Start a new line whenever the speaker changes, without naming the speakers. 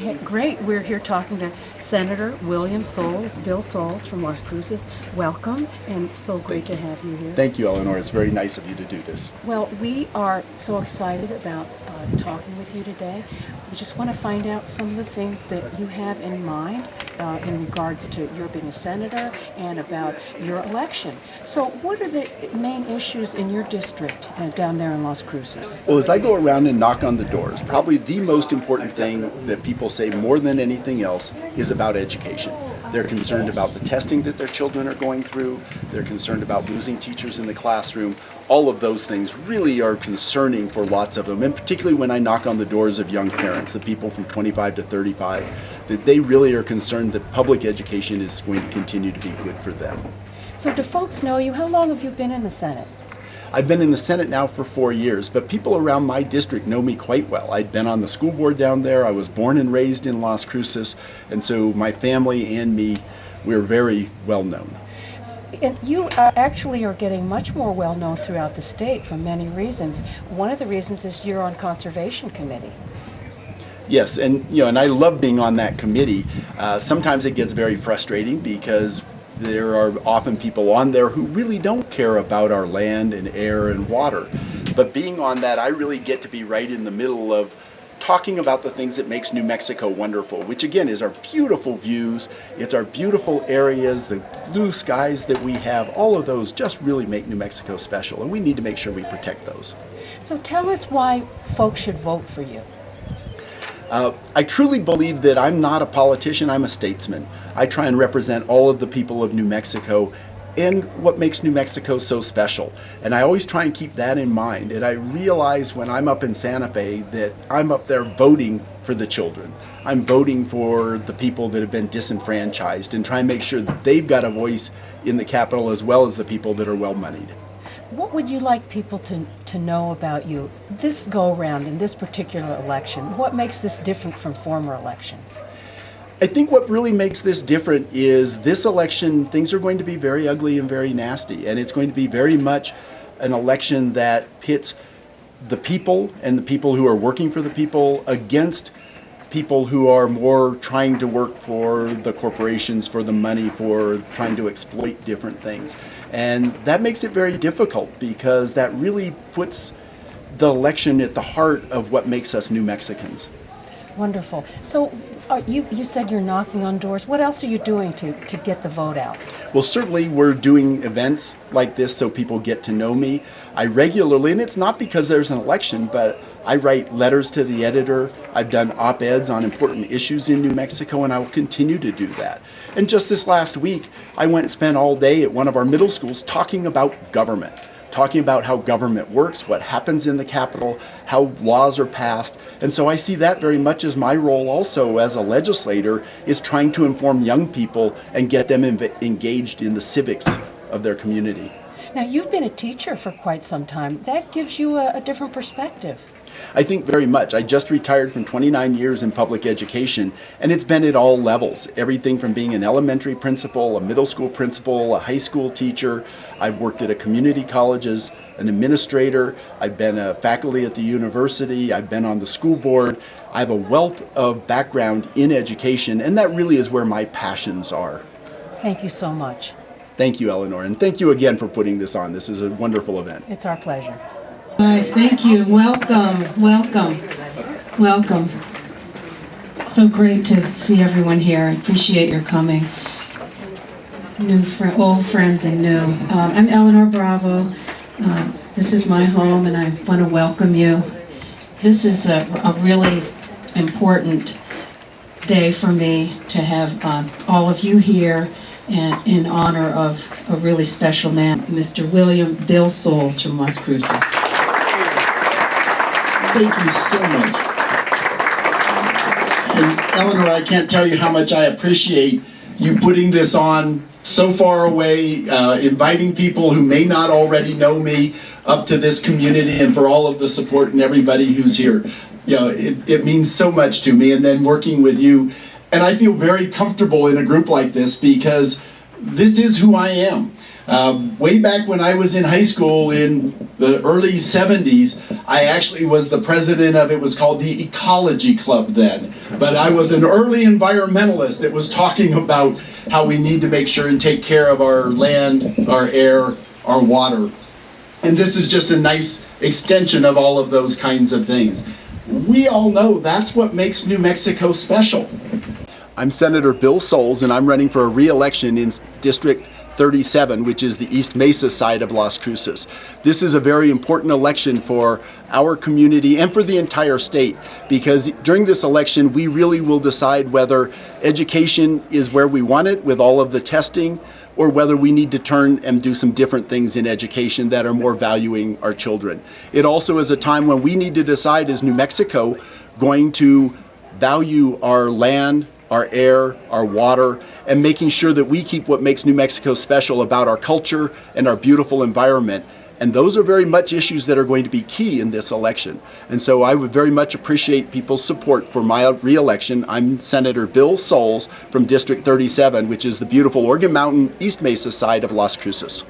Okay, great. We're here talking to Senator William Soules, Bill Soules from Las Cruces. Welcome, and so great to have you here.
Thank you, Eleanor. It's very nice of you to do this.
Well, we are so excited about talking with you today. We just want to find out some of the things that you have in mind in regards to your being a senator and about your election. So what are the main issues in your district down there in Las Cruces?
Well, as I go around and knock on the doors, probably the most important thing that people say more than anything else is about education. They're concerned about the testing that their children are going through. They're concerned about losing teachers in the classroom. All of those things really are concerning for lots of them, and particularly when I knock on the doors of young parents, the people from 25 to 35, that they really are concerned that public education is going to continue to be good for them.
So do folks know you? How long have you been in the Senate?
I've been in the Senate now for 4 years, but people around my district know me quite well. I'd been on the school board down there. I was born and raised in Las Cruces, and so my family and me, we're very well known.
And you actually are getting much more well known throughout the state for many reasons. One of the reasons is you're on Conservation Committee.
Yes, and and I love being on that committee. Sometimes it gets very frustrating because there are often people on there who really don't care about our land and air and water. But being on that, I really get to be right in the middle of talking about the things that makes New Mexico wonderful, which again is our beautiful views, it's our beautiful areas, the blue skies that we have. All of those just really make New Mexico special, and we need to make sure we protect those.
So tell us why folks should vote for you.
I truly believe that I'm not a politician, I'm a statesman. I try and represent all of the people of New Mexico and what makes New Mexico so special. And I always try and keep that in mind. And I realize when I'm up in Santa Fe that I'm up there voting for the children. I'm voting for the people that have been disenfranchised and try and make sure that they've got a voice in the Capitol as well as the people that are well-moneyed.
What would you like people to know about you this go-around in this particular election? What makes this different from former elections?
I think what really makes this different is this election, things are going to be very ugly and very nasty, and it's going to be very much an election that pits the people and the people who are working for the people against people who are more trying to work for the corporations, for the money, for trying to exploit different things. And that makes it very difficult because that really puts the election at the heart of what makes us New Mexicans.
Wonderful. So you said you're knocking on doors. What else are you doing to get the vote out?
Well, certainly we're doing events like this so people get to know me. I regularly, and it's not because there's an election, but I write letters to the editor. I've done op-eds on important issues in New Mexico, and I will continue to do that. And just this last week, I went and spent all day at one of our middle schools talking about government, talking about how government works, what happens in the Capitol, how laws are passed. And so I see that very much as my role also as a legislator is trying to inform young people and get them engaged in the civics of their community.
Now, you've been a teacher for quite some time. That gives you a different perspective.
I think very much. I just retired from 29 years in public education, and it's been at all levels. Everything from being an elementary principal, a middle school principal, a high school teacher. I've worked at a community college as an administrator. I've been a faculty at the university. I've been on the school board. I have a wealth of background in education, and that really is where my passions are.
Thank you so much.
Thank you, Eleanor, and thank you again for putting this on. This is a wonderful event.
It's our pleasure.
Guys, thank you. Welcome, welcome, welcome. So great to see everyone here. I appreciate your coming. Old friends and new. I'm Eleanor Bravo. This is my home, and I want to welcome you. This is a really important day for me to have all of you here and in honor of a really special man, Mr. William Bill Soules from Las Cruces.
Thank you so much. And Eleanor, I can't tell you how much I appreciate you putting this on so far away, inviting people who may not already know me up to this community, and for all of the support and everybody who's here. It means so much to me, and then working with you. And I feel very comfortable in a group like this because this is who I am. Way back when I was in high school in the early 70s, I actually was the president of, it was called the Ecology Club then. But I was an early environmentalist that was talking about how we need to make sure and take care of our land, our air, our water. And this is just a nice extension of all of those kinds of things. We all know that's what makes New Mexico special. I'm Senator Bill Soules, and I'm running for a re-election in District 37, which is the East Mesa side of Las Cruces. This is a very important election for our community and for the entire state, because during this election we really will decide whether education is where we want it with all of the testing, or whether we need to turn and do some different things in education that are more valuing our children. It also is a time when we need to decide, is New Mexico going to value our land, our air, our water, and making sure that we keep what makes New Mexico special about our culture and our beautiful environment. And those are very much issues that are going to be key in this election. And so I would very much appreciate people's support for my re-election. I'm Senator Bill Soules from District 37, which is the beautiful Organ Mountain, East Mesa side of Las Cruces.